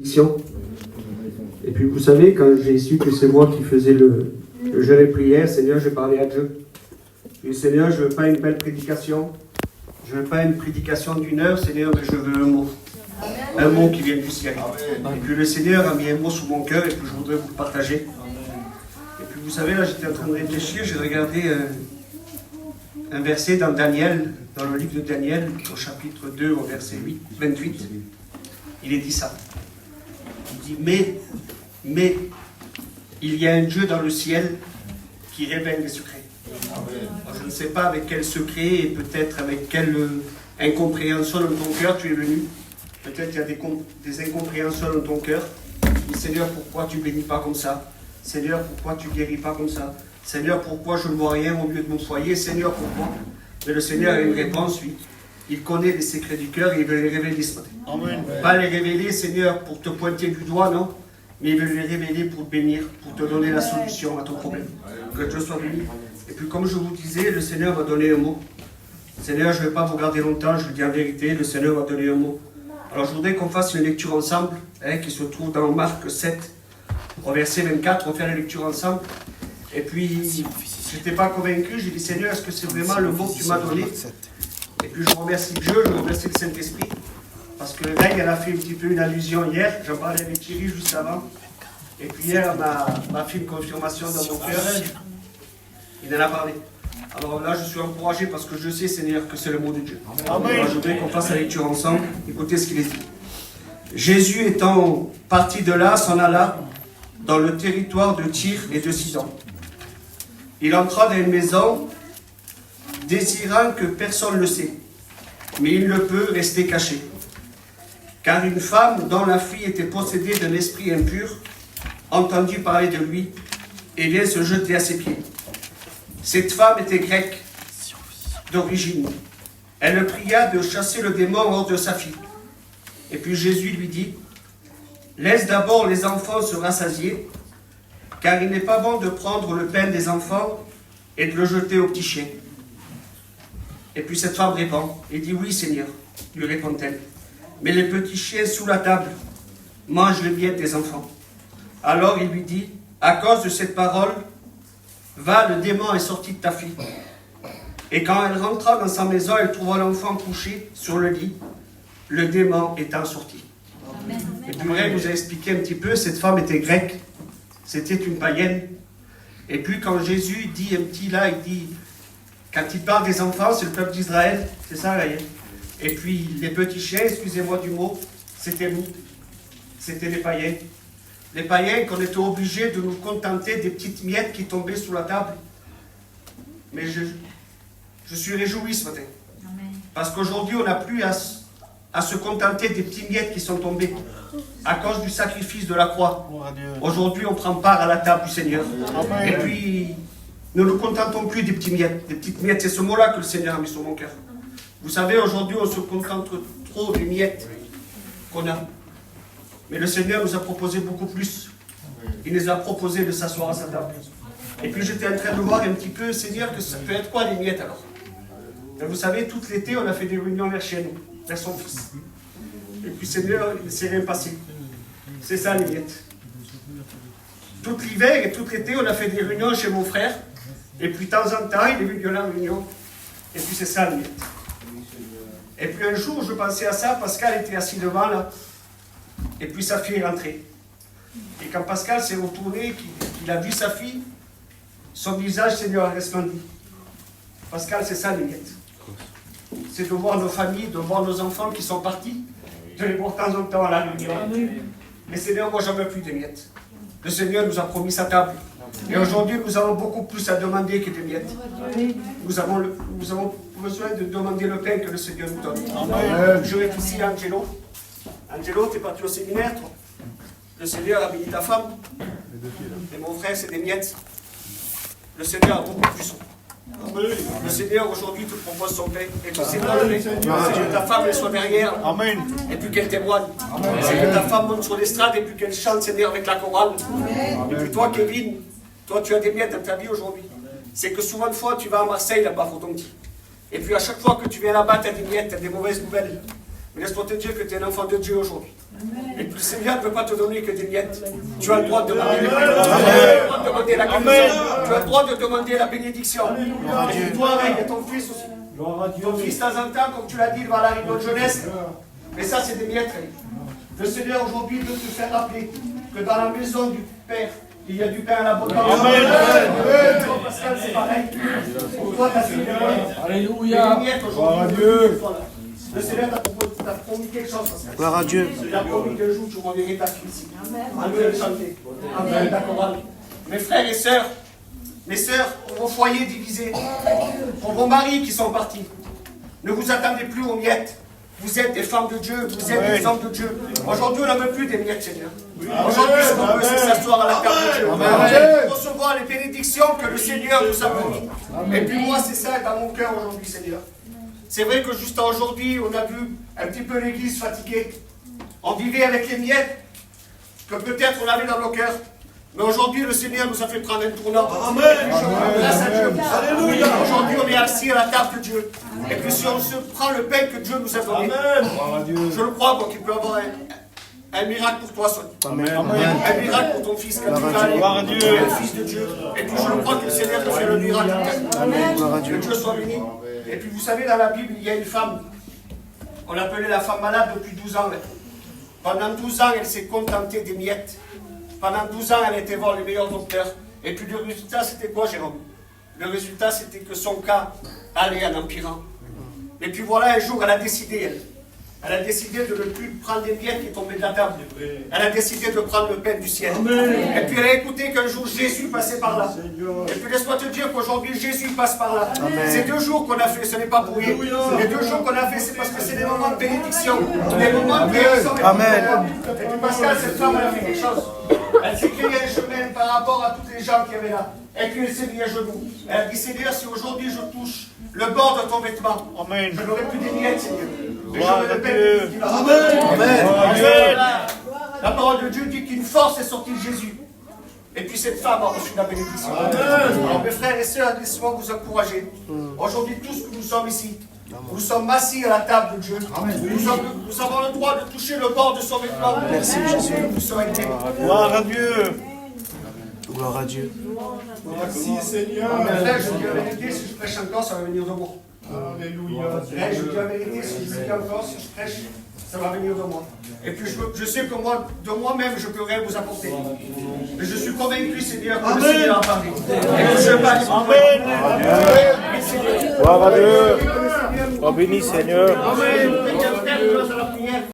Et puis vous savez, quand j'ai su que c'est moi qui faisais le jeûne et prière, Seigneur, j'ai parlé à Dieu. Et Seigneur, je ne veux pas une belle prédication, je ne veux pas une prédication d'1 heure, Seigneur, mais je veux un mot. Un mot qui vient du ciel. Et puis le Seigneur a mis un mot sous mon cœur et puis je voudrais vous le partager. Et puis vous savez, là j'étais en train de réfléchir, j'ai regardé un verset dans Daniel, dans le livre de Daniel, au chapitre 2, au verset 28. Il est dit ça. Il dit, mais, il y a un Dieu dans le ciel qui révèle les secrets. Alors, je ne sais pas avec quel secret et peut-être avec quelle incompréhension dans ton cœur tu es venu. Peut-être il y a des incompréhensions dans ton cœur. Mais Seigneur, pourquoi tu ne bénis pas comme ça? Seigneur, pourquoi tu ne guéris pas comme ça? Seigneur, pourquoi je ne vois rien au milieu de mon foyer? Seigneur, pourquoi? Mais le Seigneur a une réponse, lui. Il connaît les secrets du cœur et il veut les révéler ce matin. Amen. Pas les révéler, Seigneur, pour te pointer du doigt, non. Mais il veut les révéler pour te bénir, pour te donner la solution à ton problème. Que Dieu soit béni. Et puis comme je vous disais, le Seigneur m'a donné un mot. Seigneur, je ne vais pas vous garder longtemps, je vous dis en vérité, le Seigneur m'a donné un mot. Alors je voudrais qu'on fasse une lecture ensemble, qui se trouve dans Marc 7, au verset 24, on fait la lecture ensemble. Et puis, je n'étais pas convaincu, j'ai dit, Seigneur, est-ce que c'est vraiment le mot que tu m'as donné? Et puis je remercie Dieu, je remercie le Saint-Esprit, parce que là, elle a fait un petit peu une allusion hier, j'en parlais avec Thierry juste avant, et puis hier, elle m'a fait une confirmation dans mon cœur, il en a parlé. Alors là, je suis encouragé parce que je sais, Seigneur, que c'est le mot de Dieu. Amen. Alors, je voudrais qu'on fasse la lecture ensemble, écoutez ce qu'il est dit. Jésus étant parti de là, s'en alla dans le territoire de Tyr et de Sidon. Il entra dans une maison, désirant que personne ne le sait, mais il ne peut rester caché. Car une femme dont la fille était possédée d'un esprit impur, entendit parler de lui, et vient se jeter à ses pieds. Cette femme était grecque d'origine. Elle le pria de chasser le démon hors de sa fille. Et puis Jésus lui dit, « Laisse d'abord les enfants se rassasier, car il n'est pas bon de prendre le pain des enfants et de le jeter aux petits chiens. » Et puis cette femme répond, et dit, « Oui, Seigneur, lui répond-elle, mais les petits chiens sous la table mangent les miettes des enfants. » Alors il lui dit, « À cause de cette parole, va, le démon est sorti de ta fille. » Et quand elle rentra dans sa maison, elle trouva l'enfant couché sur le lit, le démon étant sorti. Amen. Et puis Muriel nous a expliqué un petit peu, cette femme était grecque, c'était une païenne. Et puis quand Jésus dit un petit là, il dit, quand il parle des enfants, c'est le peuple d'Israël, c'est ça, là. Et puis les petits chiens, excusez-moi du mot, c'était nous, c'était les païens. Les païens qu'on était obligés de nous contenter des petites miettes qui tombaient sous la table. Mais je suis réjoui ce matin. Amen. Parce qu'aujourd'hui, on n'a plus à se contenter des petites miettes qui sont tombées à cause du sacrifice de la croix. Aujourd'hui, on prend part à la table du Seigneur. Amen. Et puis, ne nous contentons plus des petites miettes. Des petites miettes, c'est ce mot-là que le Seigneur a mis sur mon cœur. Vous savez, aujourd'hui, on se contente trop des miettes qu'on a. Mais le Seigneur nous a proposé beaucoup plus. Il nous a proposé de s'asseoir à sa table. Et puis j'étais en train de voir un petit peu, Seigneur, que ça peut être quoi les miettes alors? Et vous savez, tout l'été, on a fait des réunions vers chez nous, vers son fils. Et puis Seigneur, il ne s'est rien passé. C'est ça les miettes. Tout l'hiver et tout l'été, on a fait des réunions chez mon frère. Et puis de temps en temps, il est venu à la réunion. Et puis c'est ça les miettes. Et puis un jour, je pensais à ça, Pascal était assis devant là. Et puis sa fille est rentrée. Et quand Pascal s'est retourné, qu'il a vu sa fille, son visage, Seigneur, a resplendu. Pascal, c'est ça les miettes. C'est de voir nos familles, de voir nos enfants qui sont partis, de les voir de temps en temps à la réunion. Mais Seigneur, moi, j'en veux plus des miettes. Le Seigneur nous a promis sa table. Et aujourd'hui, nous avons beaucoup plus à demander que des miettes. Nous avons besoin de demander le pain que le Seigneur nous donne. Je réfléchis à Angelo. Angelo, tu es parti au séminaire, toi. Le Seigneur a béni ta femme. Et mon frère, c'est des miettes. Le Seigneur a beaucoup plus. Le Seigneur aujourd'hui te propose son pain. Et tu sais pas le pain. C'est que ta femme elle soit derrière. Amen. Et puis qu'elle témoigne. C'est que ta femme monte sur l'estrade et puis qu'elle chante Seigneur avec la chorale. Et puis toi, Kevin, toi tu as des miettes dans ta vie aujourd'hui. C'est que souvent de fois tu vas à Marseille là-bas pour ton petit. Et puis à chaque fois que tu viens là-bas, tu as des miettes, tu as des mauvaises nouvelles. Mais laisse-moi te dire que tu es un enfant de Dieu aujourd'hui. Et que le Seigneur ne peut pas te donner que des miettes. Tu as le droit de demander les bénédictions. Tu as le droit de demander la guérison. Tu as le droit de demander la bénédiction. Et toi, avec et ton fils aussi. Ton fils, de temps en temps, comme tu l'as dit, il va à la réunion de jeunesse. Mais ça, c'est des miettes. Le Seigneur aujourd'hui veut te faire rappeler que dans la maison du Père, il y a du pain à l'abondance. Amen. Pascal, c'est pareil. Pour toi, tu as fait des miettes. Alléluia. Des miettes aujourd'hui. Le Seigneur t'a promis quelque chose. Gloire à Dieu. Il a promis qu'un jour tu reverrais ta fille ici. Amen. Chanter. Amen. D'accord. Mes frères et sœurs, mes sœurs, pour vos foyers divisés, pour vos maris qui sont partis, ne vous attendez plus aux miettes. Vous êtes des femmes de Dieu, vous êtes des hommes de Dieu. Aujourd'hui, on n'a même plus des miettes, Seigneur. Aujourd'hui, ce qu'on veut, c'est s'asseoir à la table de Dieu. Pour recevoir les bénédictions que le Seigneur nous a promis. Et puis moi, c'est ça dans mon cœur aujourd'hui, Seigneur. C'est vrai que juste aujourd'hui, on a vu un petit peu l'église fatiguée. On vivait avec les miettes que peut-être on avait dans nos cœurs. Mais aujourd'hui, le Seigneur nous a fait prendre un tournant. Amen. Grâce à Dieu. Alléluia. Aujourd'hui, on est assis à la table de Dieu. Et puis si on se prend le pain que Dieu nous a donné, je le crois qu'il peut y avoir un miracle pour toi, Sonia. Un miracle pour ton fils, quand tu vas le fils de Dieu. Et puis je le crois que le Seigneur te fait le miracle. Que Dieu soit béni. Et puis vous savez, dans la Bible, il y a une femme, on l'appelait la femme malade depuis 12 ans. Pendant 12 ans, elle s'est contentée des miettes. Pendant 12 ans, elle était voir les meilleurs docteurs. Et puis le résultat, c'était quoi, Jérôme? Le résultat, c'était que son cas allait en empirant. Et puis voilà, un jour, elle a décidé, elle a décidé de ne plus prendre des miettes qui tombaient de la table. Elle a décidé de prendre le pain du ciel. Amen. Et puis elle a écouté qu'un jour Jésus passait par là. Et puis laisse-moi te dire qu'aujourd'hui Jésus passe par là. Ces 2 jours qu'on a fait, ce n'est pas pour rien. Les 2 jours qu'on a fait, c'est parce que c'est des moments de bénédiction. Des moments de bénédiction. Amen. Et puis Pascal, cette femme, elle a fait quelque chose. Elle s'est créée un chemin par rapport à toutes les gens qui avaient là. Et puis elle s'est mis à genoux. Elle a dit, Seigneur, si aujourd'hui je touche le bord de ton vêtement, amen, je n'aurai plus des miettes, Seigneur. Mais j'aurai le pain. Amen. Amen. La parole de Dieu dit qu'une force est sortie de Jésus. Et puis cette femme a reçu la bénédiction. Amen. Alors mes frères et sœurs, laissez-moi vous encourager. Aujourd'hui, tous que nous sommes ici, nous sommes assis à la table de Dieu. Nous avons le droit de toucher le bord de son vêtement. Merci Jésus. Nous sommes aidés. Gloire à Dieu. Gloire à Dieu. Merci Seigneur. Mes frères, je dis la vérité, si je prêche encore, ça va venir de moi. Alléluia. Je dis la vérité, si je dis encore, si je prêche, ça va venir de moi. Et puis je sais que moi, de moi-même, je ne peux rien vous apporter. Mais je suis convaincu, Seigneur, que le Seigneur a parlé. Et que je passe. Amen. Gloire à Dieu. Oh, béni Seigneur. Amen.